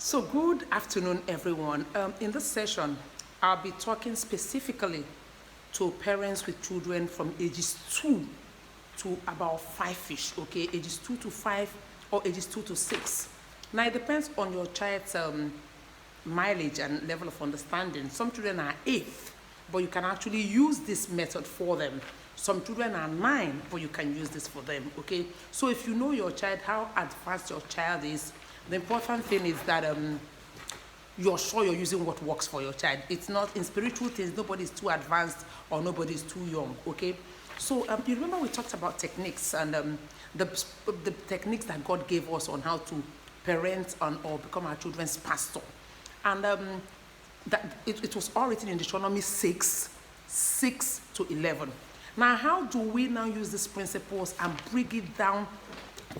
So, good afternoon, everyone. In this session, I'll be talking specifically to parents with children from ages 2 to about 5-ish, okay? Ages 2 to 5 or ages 2 to 6. Now, it depends on your child's mileage and level of understanding. Some children are 8, but you can actually use this method for them. Some children are 9, but you can use this for them, okay? So if you know your child, how advanced your child is, the important thing is that you're sure you're using what works for your child. It's not in spiritual things, nobody's too advanced or nobody's too young, okay? So you remember we talked about techniques and the techniques that God gave us on how to parent or become our children's pastor. And it was all written in Deuteronomy 6 to 11. Now, how do we now use these principles and bring it down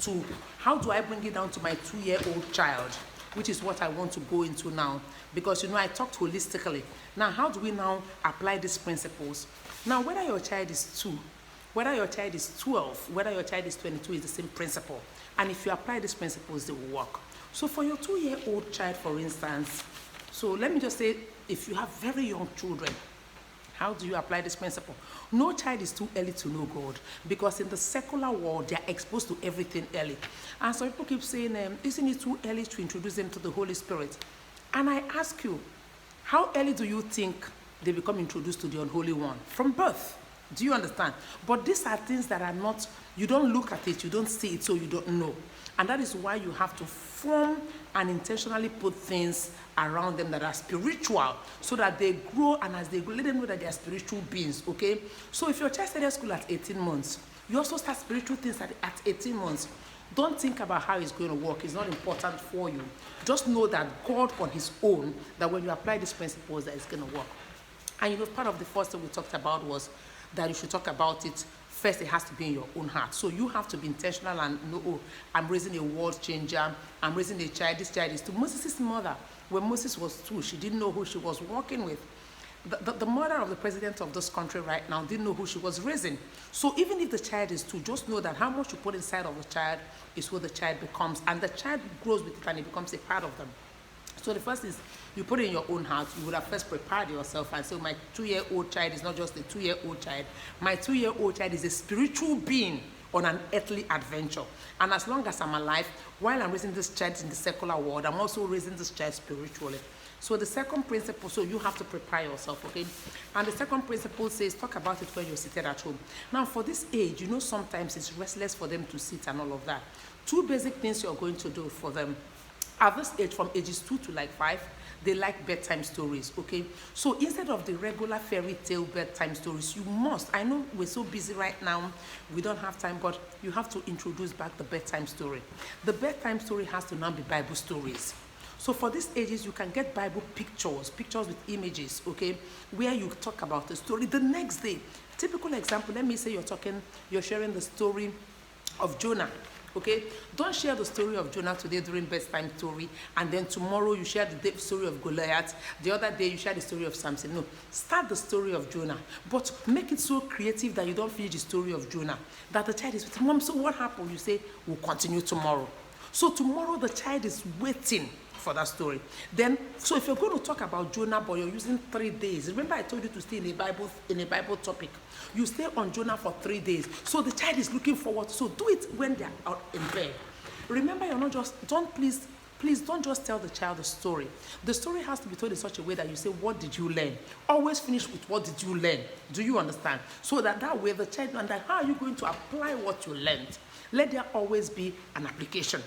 to, how do I bring it down to my 2-year-old child? Which is what I want to go into now. Because, I talked holistically. Now, how do we now apply these principles? Now, whether your child is 2, whether your child is 12, whether your child is 22, is the same principle. And if you apply these principles, they will work. So for your 2-year-old child, for instance, so let me just say, if you have very young children, how do you apply this principle? No child is too early to know God, because in the secular world, they are exposed to everything early. And some people keep saying, isn't it too early to introduce them to the Holy Spirit? And I ask you, how early do you think they become introduced to the Unholy One? From birth. Do you understand? But these are things that are not, you don't look at it, you don't see it, so you don't know. And that is why you have to form and intentionally put things around them that are spiritual, so that they grow, and as they grow, let them know that they are spiritual beings, okay? So if your child started school at 18 months, you also start spiritual things at 18 months. Don't think about how it's going to work. It's not important for you. Just know that God on his own, that when you apply these principles, that it's going to work. And part of the first thing we talked about was that you should talk about it. First, it has to be in your own heart. So you have to be intentional and know, oh, I'm raising a world changer. I'm raising a child. This child is 2. Moses' mother, when Moses was 2, she didn't know who she was working with. The mother of the president of this country right now didn't know who she was raising. So even if the child is 2, just know that how much you put inside of the child is what the child becomes. And the child grows with it and it becomes a part of them. So the first is, you put it in your own heart. You would have first prepared yourself and say, my 2-year-old child is not just a 2-year-old child. My 2-year-old child is a spiritual being on an earthly adventure. And as long as I'm alive, while I'm raising this child in the secular world, I'm also raising this child spiritually. So the second principle, so you have to prepare yourself, okay? And the second principle says, talk about it when you're seated at home. Now, for this age, sometimes it's restless for them to sit and all of that. 2 basic things you're going to do for them. At this age, from ages 2 to 5, they like bedtime stories, okay? So instead of the regular fairy tale bedtime stories, you must, I know we're so busy right now, we don't have time, but you have to introduce back the bedtime story. The bedtime story has to now be Bible stories. So for these ages, you can get Bible pictures with images, okay, where you talk about the story the next day. Typical example, let me say you're sharing the story of Jonah. Okay, don't share the story of Jonah today during bedtime story, and then tomorrow you share the story of Goliath. The other day you share the story of Samson. No, start the story of Jonah, but make it so creative that you don't finish the story of Jonah. That the child is with mom. So what happened? You say we'll continue tomorrow. So tomorrow the child is waiting for that story. Then, so if you're going to talk about Jonah, but you're using 3 days, remember I told you to stay in a Bible topic. You stay on Jonah for 3 days. So the child is looking forward. So do it when they're out in bed. Remember, please don't just tell the child the story. The story has to be told in such a way that you say, what did you learn? Always finish with what did you learn? Do you understand? So that way the child understands, how are you going to apply what you learned? Let there always be an application.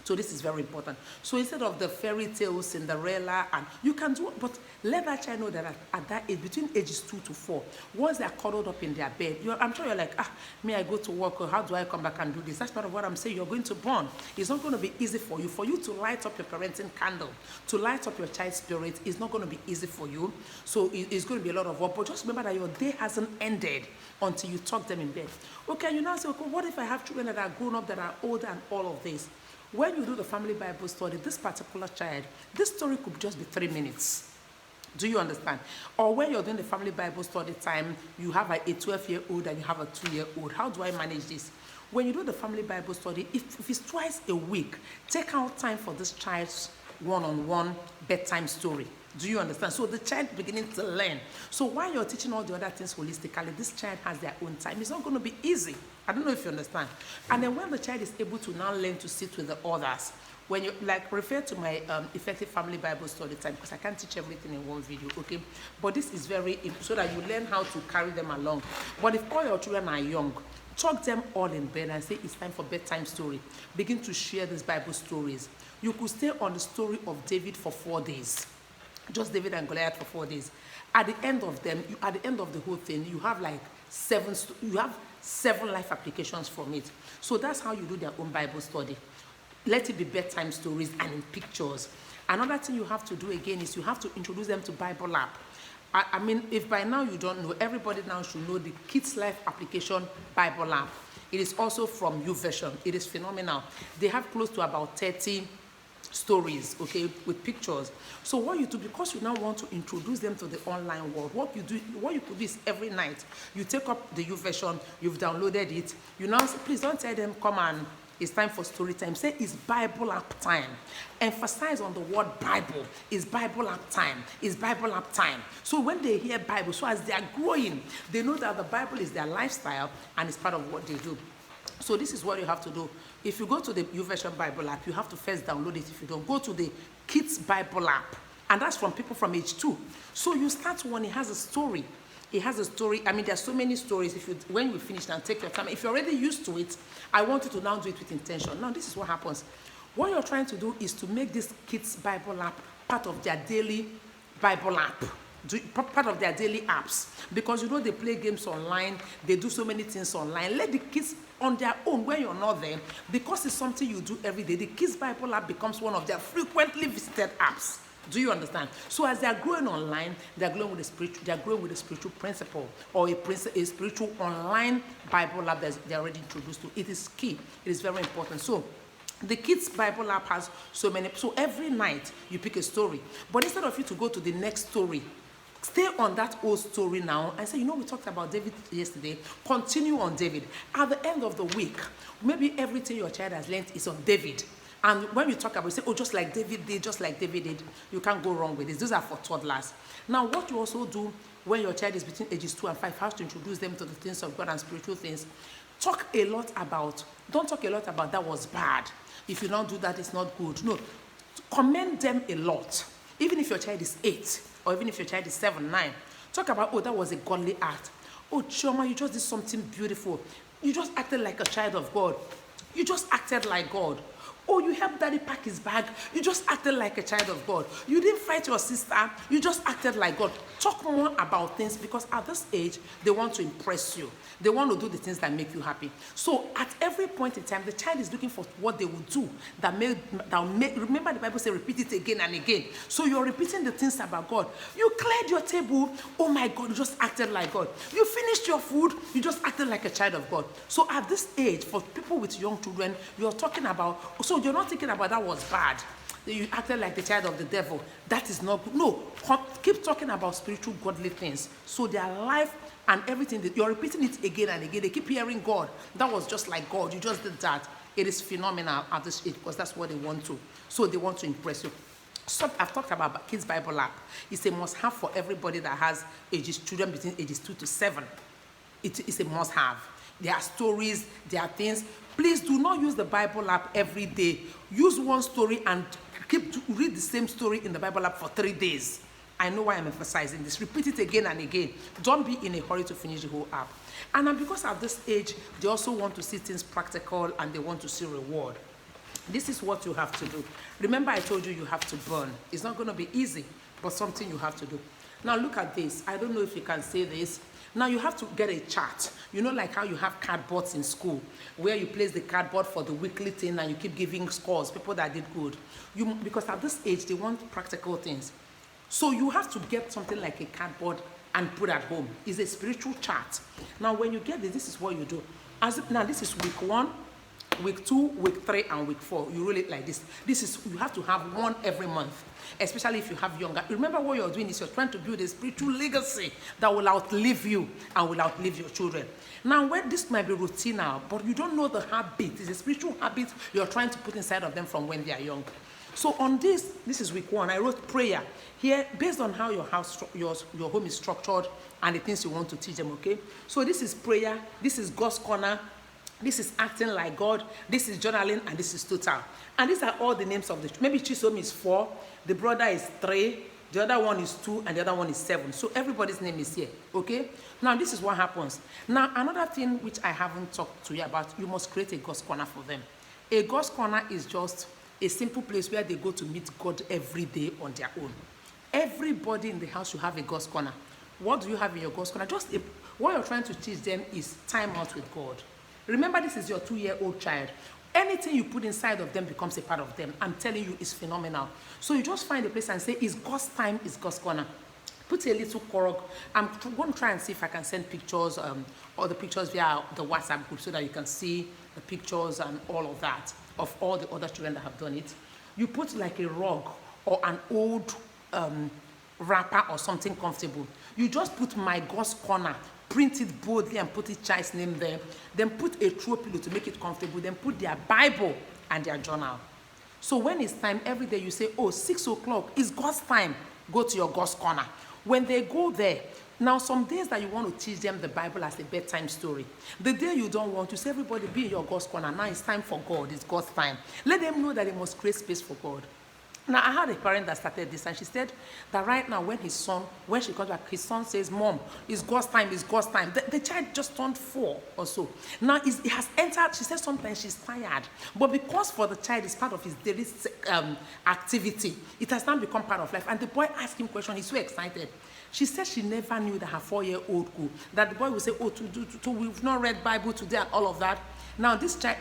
So this is very important. So instead of the fairy tale, Cinderella, and you can do, but let that child know that at that age, between ages 2 to 4, once they're cuddled up in their bed, I'm sure you're like, I go to work, or how do I come back and do this? That's part of what I'm saying. You're going to bond. It's not going to be easy for you to light up your parenting candle, to light up your child's spirit. It's not going to be easy for you. So it's going to be a lot of work. But just remember that your day hasn't ended until you tuck them in bed. Okay, you now say, okay, what if I have children that are grown up, that are older, and all of this? When you do the family Bible study, this particular child, this story could just be 3 minutes. Do you understand? Or when you're doing the family Bible study time, you have a 12-year-old and you have a 2-year-old. How do I manage this? When you do the family Bible study, if it's twice a week, take out time for this child's one-on-one bedtime story. Do you understand? So the child beginning to learn. So while you're teaching all the other things holistically, this child has their own time. It's not going to be easy. I don't know if you understand. And then when the child is able to now learn to sit with the others, when you like refer to my effective family Bible study time, because I can't teach everything in one video, okay? But this is very important so that you learn how to carry them along. But if all your children are young, talk them all in bed and say it's time for bedtime story. Begin to share these Bible stories. You could stay on the story of David for 4 days. Just David and Goliath for 4 days. At the end of them, at the end of the whole thing, you have like 7 life applications from it. So that's how you do their own Bible study. Let it be bedtime stories and in pictures. Another thing you have to do again is you have to introduce them to Bible Lab. I mean, if by now you don't know, everybody now should know the Kids Life Application Bible Lab. It is also from YouVersion. It is phenomenal. They have close to about 30 stories, okay, with pictures. So what you do, because you now want to introduce them to the online world, what you could do is every night, you take up the YouVersion, you've downloaded it, you now say, please don't tell them, come and it's time for story time. Say it's Bible app time. Emphasize on the word Bible. It's Bible app time. It's Bible app time. So when they hear Bible, so as they are growing, they know that the Bible is their lifestyle and it's part of what they do. So this is what you have to do. If you go to the YouVersion Bible app, you have to first download it. If you don't, go to the Kids Bible app. And that's from people from age 2. So you start one, it has a story. It has a story. I mean, there's so many stories. When you finish and take your time, if you're already used to it, I want you to now do it with intention. Now, this is what happens. What you're trying to do is to make this Kids Bible app part of their daily Bible app. Part of their daily apps. Because you know they play games online, they do so many things online. Let the kids on their own when you're not there, because it's something you do every day. The Kids Bible app becomes one of their frequently visited apps. Do you understand? So as they are growing online, they are growing with a spiritual principle or a spiritual online Bible app that they're already introduced to. It is key. It is very important. So the Kids Bible app has so many. So every night you pick a story, but instead of you to go to the next story, stay on that old story now and say, you know, we talked about David yesterday. Continue on David. At the end of the week, maybe everything your child has learned is on David. And when you talk about it, say, oh, just like David did, just like David did, you can't go wrong with this. These are for toddlers. Now, what you also do when your child is between ages 2 and 5, how to introduce them to the things of God and spiritual things. Don't talk a lot about that was bad. If you don't do that, it's not good. No, commend them a lot. Even if your child is 8, or even if your child is 7, 9, talk about, oh, that was a godly act. Oh, Chioma, you just did something beautiful. You just acted like a child of God. You just acted like God. Oh, you helped daddy pack his bag. You just acted like a child of God. You didn't fight your sister. You just acted like God. Talk more about things because at this age, they want to impress you. They want to do the things that make you happy. So at every point in time, the child is looking for what they will do that may remember the Bible says repeat it again and again. So you're repeating the things about God. You cleared your table. Oh my God, you just acted like God. You finished your food. You just acted like a child of God. So at this age, for people with young children, you're talking about, so you're not thinking about that was bad. You acted like the child of the devil. That is not good. No, keep talking about spiritual, godly things. So their life and everything, you're repeating it again and again. They keep hearing God. That was just like God. You just did that. It is phenomenal at this age because that's what they want to. So they want to impress you. So I've talked about Kids Bible app. It's a must-have for everybody that has children between ages 2 to 7. It is a must-have. There are stories, there are things. Please do not use the Bible app every day. Use one story and read the same story in the Bible app for 3 days. I know why I'm emphasizing this. Repeat it again and again. Don't be in a hurry to finish the whole app. And then because at this age, they also want to see things practical and they want to see reward. This is what you have to do. Remember I told you you have to burn. It's not going to be easy, but something you have to do. Now look at this. I don't know if you can say this. Now you have to get a chart. You know, like how you have cardboards in school, where you place the cardboard for the weekly thing and you keep giving scores, people that did good. Because at this age, they want practical things. So you have to get something like a cardboard and put at home. It's a spiritual chart. Now when you get this is what you do. Now this is week 1, week 2, week 3, and week 4. You roll it like this. You have to have one every month, especially if you have younger. Remember what you're doing is you're trying to build a spiritual legacy that will outlive you and will outlive your children. Now, when this might be routine now, but you don't know the habit. It's a spiritual habit you're trying to put inside of them from when they are young. So on this is week 1. I wrote prayer here based on how your house, your home is structured and the things you want to teach them, okay? So this is prayer, this is God's corner, this is acting like God, this is journaling, and this is total. And these are all the names of the, maybe Chisom is 4, the brother is 3, the other one is 2, and the other one is 7. So everybody's name is here, okay? Now this is what happens. Now another thing which I haven't talked to you about, you must create a God's corner for them. A God's corner is just a simple place where they go to meet God every day on their own. Everybody in the house should have a God's corner. What do you have in your God's corner? What you're trying to teach them is time out with God. Remember, this is your 2-year-old child. Anything you put inside of them becomes a part of them. I'm telling you, it's phenomenal. So you just find a place and say, it's God's time, it's God's corner. Put a little korok. I'm going to try and see if I can send pictures, or the pictures via the WhatsApp group so that you can see the pictures and all of that of all the other children that have done it. You put like a rug or an old wrapper or something comfortable. You just put my God's corner, print it boldly and put each child's name there. Then put a throw pillow to make it comfortable. Then put their Bible and their journal. So when it's time, every day you say, oh, 6 o'clock is God's time. Go to your God's corner. When they go there, now some days that you want to teach them the Bible as a bedtime story. The day you don't want to say, everybody be in your God's corner. Now it's time for God. It's God's time. Let them know that they must create space for God. Now, I had a parent that started this, and she said that right now when she comes back, his son says, Mom, it's God's time, it's God's time. The child just turned 4 or so. Now, it has entered, she says sometimes she's tired. But because for the child, it's part of his daily activity, it has now become part of life. And the boy asked him questions, he's so excited. She said she never knew that her 4-year-old could, that the boy would say, oh, we've not read Bible today and all of that. Now, this child,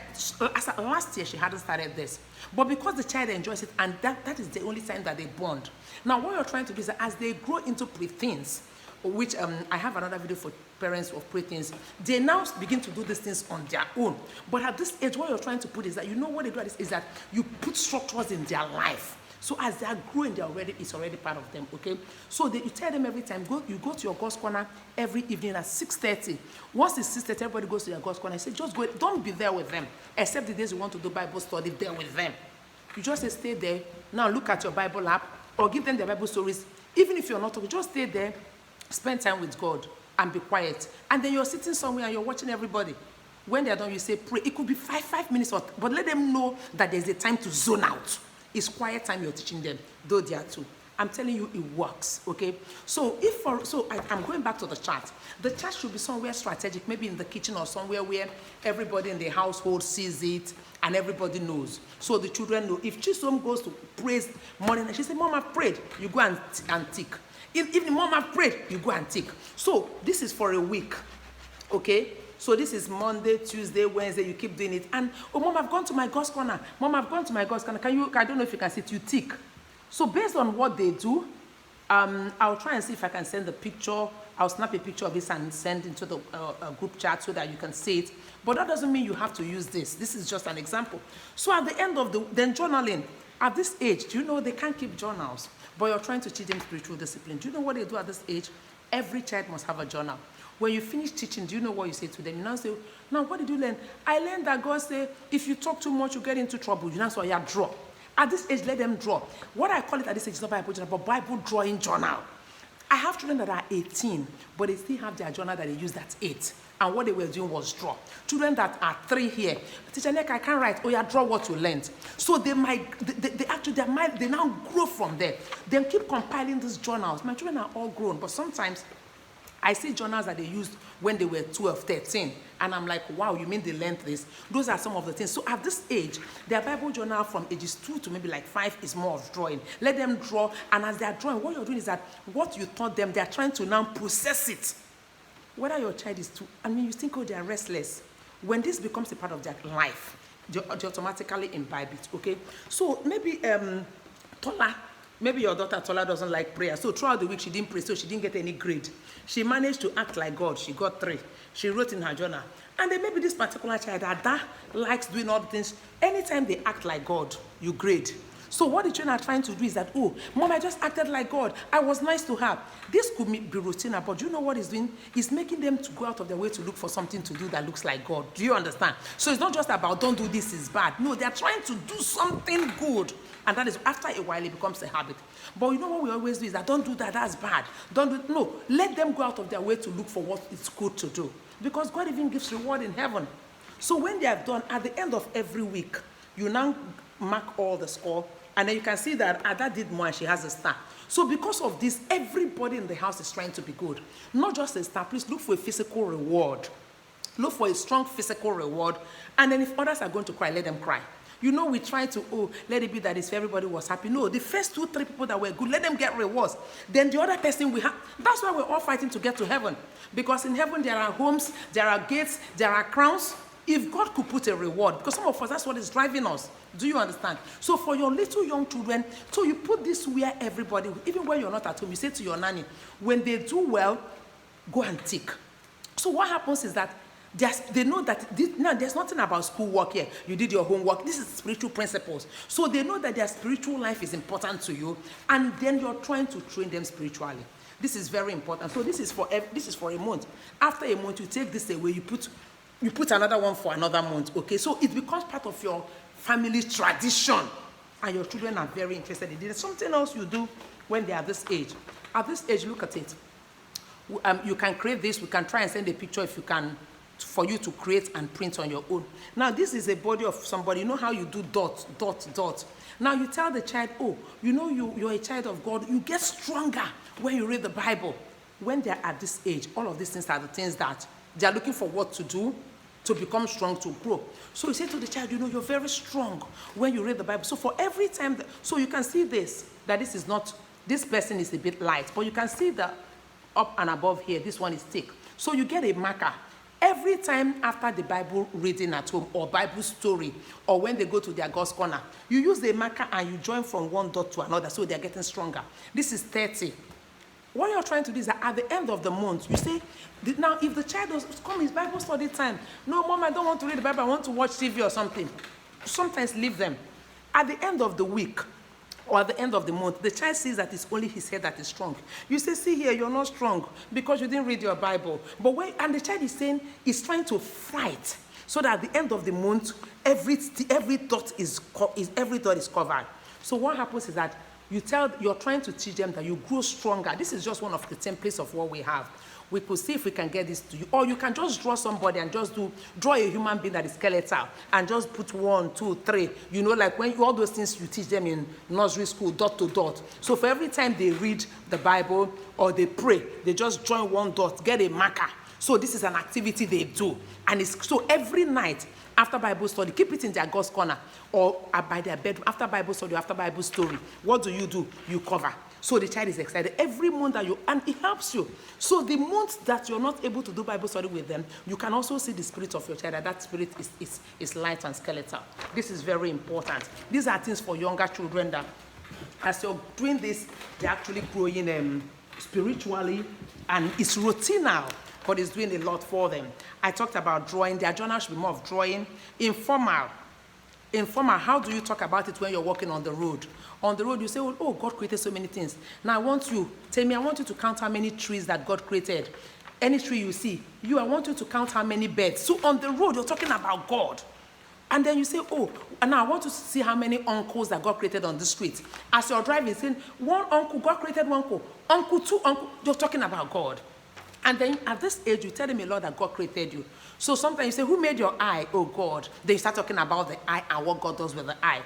last year she hadn't started this. But because the child enjoys it, and that is the only time that they bond. Now, what you're trying to do is that as they grow into preteens, which I have another video for parents of preteens, they now begin to do these things on their own. But at this age, what you're trying to put is that, you know what they do is that you put structures in their life. So as they are growing, it's already part of them, okay? So you tell them every time, you go to your God's corner every evening at 6:30. Once it's 6:30, everybody goes to your God's corner. I say, just go, don't be there with them, except the days you want to do Bible study there with them. You just say, stay there. Now look at your Bible app, or give them the Bible stories. Even if you're not talking, just stay there, spend time with God, and be quiet. And then you're sitting somewhere and you're watching everybody. When they're done, you say, pray. It could be 5 minutes, but let them know that there's a time to zone out. It's quiet time you're teaching them, though they are 2. I'm telling you, it works, okay? So I'm going back to the chart. The chart should be somewhere strategic, maybe in the kitchen or somewhere where everybody in the household sees it and everybody knows. So the children know. If Chisom goes to praise morning and she says, Mom, I've prayed, you go and tick. If the Mom, I've prayed, you go and tick. So this is for a week, okay? So this is Monday, Tuesday, Wednesday, you keep doing it. And, oh, Mom, I've gone to my God's corner. Mom, I've gone to my God's corner. I don't know if you can see it, you tick. So based on what they do, I'll try and see if I can send the picture. I'll snap a picture of this and send into the group chat so that you can see it. But that doesn't mean you have to use this. This is just an example. So at the end of then journaling, at this age, do you know they can't keep journals? But you're trying to teach them spiritual discipline. Do you know what they do at this age? Every child must have a journal. When you finish teaching, do you know what you say to them? You now say, now what did you learn? I learned that God said, if you talk too much, you get into trouble. You now say, yeah, draw. At this age, let them draw. What I call it at this age is not Bible journal, but Bible drawing journal. I have children that are 18, but they still have their journal that they used at 8. And what they were doing was draw. Children that are 3 here, Teacher Nick, I can't write. Oh yeah, draw what you learned. So they now grow from there. They keep compiling these journals. My children are all grown, but sometimes I see journals that they used when they were 12, 13, and I'm like, wow, you mean they learned this? Those are some of the things. So at this age, their Bible journal from ages 2 to maybe like 5 is more of drawing. Let them draw, and as they are drawing, what you're doing is that what you taught them, they're trying to now process it. Whether your child is 2, I mean, you think, oh, they're restless. When this becomes a part of their life, they automatically imbibe it, okay? So maybe Tola, maybe your daughter Tola doesn't like prayer. So throughout the week, she didn't pray, so she didn't get any grade. She managed to act like God. She got 3. She wrote in her journal. And then maybe this particular child, Ada, likes doing all the things. Anytime they act like God, you grade. So what the children are trying to do is that, oh, mom, I just acted like God. I was nice to her. This could be routine, but do you know what it's doing? It's making them to go out of their way to look for something to do that looks like God. Do you understand? So it's not just about don't do this is bad. No, they're trying to do something good. And that is, after a while, it becomes a habit. But you know what we always do is that don't do that, that's bad. Don't do, no, let them go out of their way to look for what is good to do. Because God even gives reward in heaven. So when they are done, at the end of every week, you now mark all the score, and then you can see that Ada did more and she has a star. So because of this, everybody in the house is trying to be good. Not just a star, please look for a physical reward. Look for a strong physical reward, and then if others are going to cry, let them cry. You know, we try to, oh, let it be that if everybody was happy. No, the first 2, 3 people that were good, let them get rewards. Then the other person we have, that's why we're all fighting to get to heaven. Because in heaven there are homes, there are gates, there are crowns. If God could put a reward, because some of us, that's what is driving us. Do you understand? So for your little young children, so you put this where everybody, even when you're not at home, you say to your nanny, when they do well, go and tick. So what happens is that they know that now there's nothing about schoolwork here. You did your homework. This is spiritual principles. So they know that their spiritual life is important to you, and then you're trying to train them spiritually. This is very important. So this is for a month. After a month, you take this away. You put another one for another month. Okay, so it becomes part of your family tradition, and your children are very interested in it. There's something else you do when they are this age. At this age, look at it. You can create this. We can try and send a picture if you can, for you to create and print on your own. Now, this is a body of somebody. You know how you do dot, dot, dot. Now, you tell the child, oh, you know you're a child of God. You get stronger when you read the Bible. When they're at this age, all of these things are the things that they are looking for what to do to become strong, to grow. So you say to the child, you know, you're very strong when you read the Bible. So for every time, so you can see this, that this is not, this person is a bit light, but you can see that up and above here, this one is thick. So you get a marker. Every time after the Bible reading at home or Bible story or when they go to their God's corner, you use the marker and you join from one dot to another so they're getting stronger. This is 30. What you're trying to do is that at the end of the month, you say, now if the child does come, it's Bible study time. No, mom, I don't want to read the Bible, I want to watch TV or something. Sometimes leave them. At the end of the week, or at the end of the month, the child sees that it's only his head that is strong. You say, see here, you're not strong because you didn't read your Bible. But and the child is saying, he's trying to fight so that at the end of the month, every dot is covered. So what happens is that you're trying to teach them that you grow stronger. This is just one of the templates of what we have. We could see if we can get this to you. Or you can just draw somebody and just draw a human being that is skeletal and just put 1, 2, 3. You know, like when all those things you teach them in nursery school, dot to dot. So for every time they read the Bible or they pray, they just join one dot, get a marker. So this is an activity they do. And so every night after Bible study, keep it in their God's corner or by their bedroom. After Bible study, after Bible story, what do? You cover. So the child is excited. Every month and it helps you. So the month that you're not able to do Bible study with them, you can also see the spirit of your child, that spirit is light and skeletal. This is very important. These are things for younger children that as you're doing this, they're actually growing spiritually, and it's routine now, but it's doing a lot for them. I talked about drawing. Their journal should be more of drawing. Informal, how do you talk about it when you're walking on the road? On the road, you say, oh, God created so many things. Now, I want you to count how many trees that God created. Any tree you see, I want you to count how many birds. So on the road, you're talking about God. And then you say, oh, and now I want to see how many uncles that God created on the street. As you're driving, saying, one uncle, God created one uncle. Uncle, two uncle, you're talking about God. And then at this age, you tell them a lot that God created you. So sometimes you say, who made your eye? Oh, God. Then you start talking about the eye and what God does with the eye.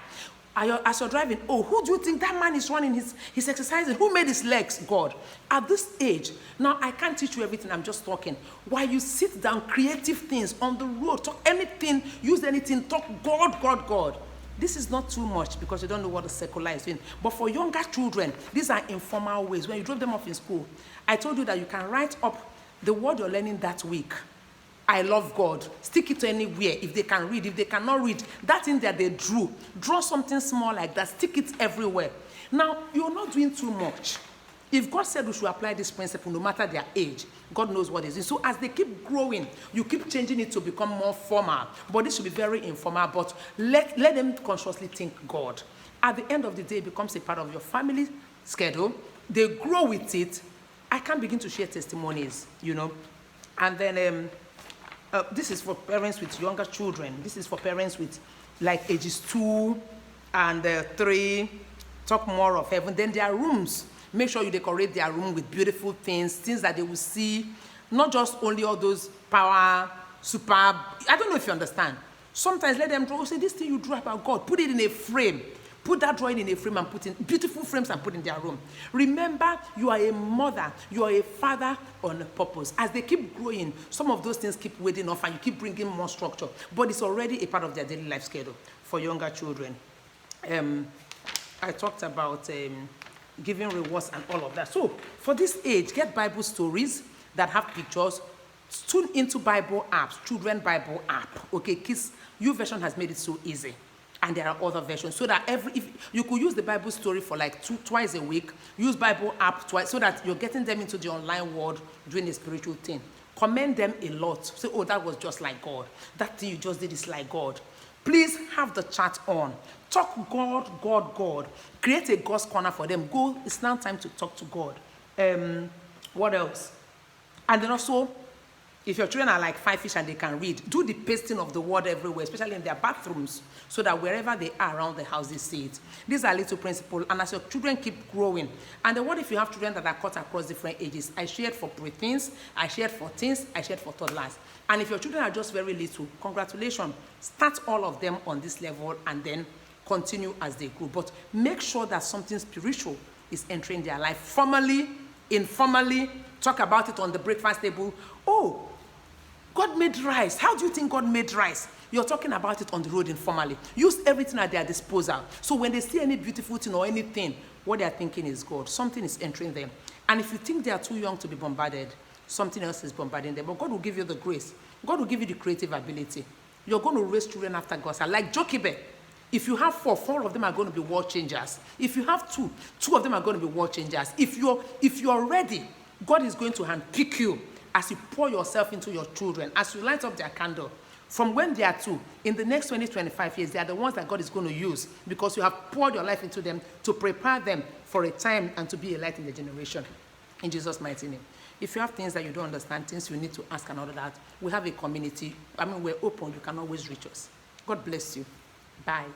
As you're driving, oh, who do you think that man is running? He's exercising. Who made his legs? God. At this age, now I can't teach you everything. I'm just talking. While you sit down, creative things on the road, talk anything, use anything, talk God, God, God. This is not too much because you don't know what the secular is doing. But for younger children, these are informal ways. When you drop them off in school, I told you that you can write up the word you're learning that week. I love God. Stick it anywhere. If they can read, if they cannot read, that thing that they draw something small like that, stick it everywhere. Now, you're not doing too much. If God said we should apply this principle no matter their age, God knows what it is. So as they keep growing, you keep changing it to become more formal. But this should be very informal, but let them consciously think God. At the end of the day, it becomes a part of your family schedule. They grow with it. I can begin to share testimonies, And then this is for parents with younger children. This is for parents with like ages 2 and 3. Talk more of heaven. Then their rooms. Make sure you decorate their room with beautiful things that they will see. Not just only all those power, superb. I don't know if you understand. Sometimes let them draw. Say, this thing you draw about God, put it in a frame. Put that drawing in a frame and put in beautiful frames and put in their room. Remember, you are a mother, you are a father on a purpose. As they keep growing, some of those things keep weighing off and you keep bringing more structure. But it's already a part of their daily life schedule for younger children. I talked about giving rewards and all of that. So for this age, get Bible stories that have pictures. Tune into Bible apps, children Bible app. Okay, Kids YouVersion has made it so easy. And there are other versions, so that if you could use the Bible story for like twice a week, use Bible app twice, so that you're getting them into the online world doing a spiritual thing. Commend them a lot. Say, oh, that was just like God. That thing you just did is like God. Please have the chat on. Talk God. Create a God's corner for them. It's now time to talk to God. What else? And then also, if your children are like 5-ish and they can read, do the pasting of the word everywhere, especially in their bathrooms, so that wherever they are around the house, they see it. These are little principles, and as your children keep growing, and then what if you have children that are cut across different ages? I shared for pre-teens, I shared for teens, I shared for toddlers. And if your children are just very little, congratulations. Start all of them on this level and then continue as they grow. But make sure that something spiritual is entering their life. Formally, informally, talk about it on the breakfast table. Oh, God made rice. How do you think God made rice? You're talking about it on the road informally. Use everything at their disposal. So when they see any beautiful thing or anything, what they're thinking is God. Something is entering them. And if you think they are too young to be bombarded, something else is bombarding them. But God will give you the grace. God will give you the creative ability. You're going to raise children after God's heart. Like Jochebed. If you have 4 of them are going to be world changers. If you have 2 of them are going to be world changers. If you're ready, God is going to handpick you as you pour yourself into your children, as you light up their candle. From when they are 2, in the next 20-25 years, they are the ones that God is going to use because you have poured your life into them to prepare them for a time and to be a light in the generation. In Jesus' mighty name. If you have things that you don't understand, things you need to ask and all of that, we have a community. We're open. You can always reach us. God bless you. Bye.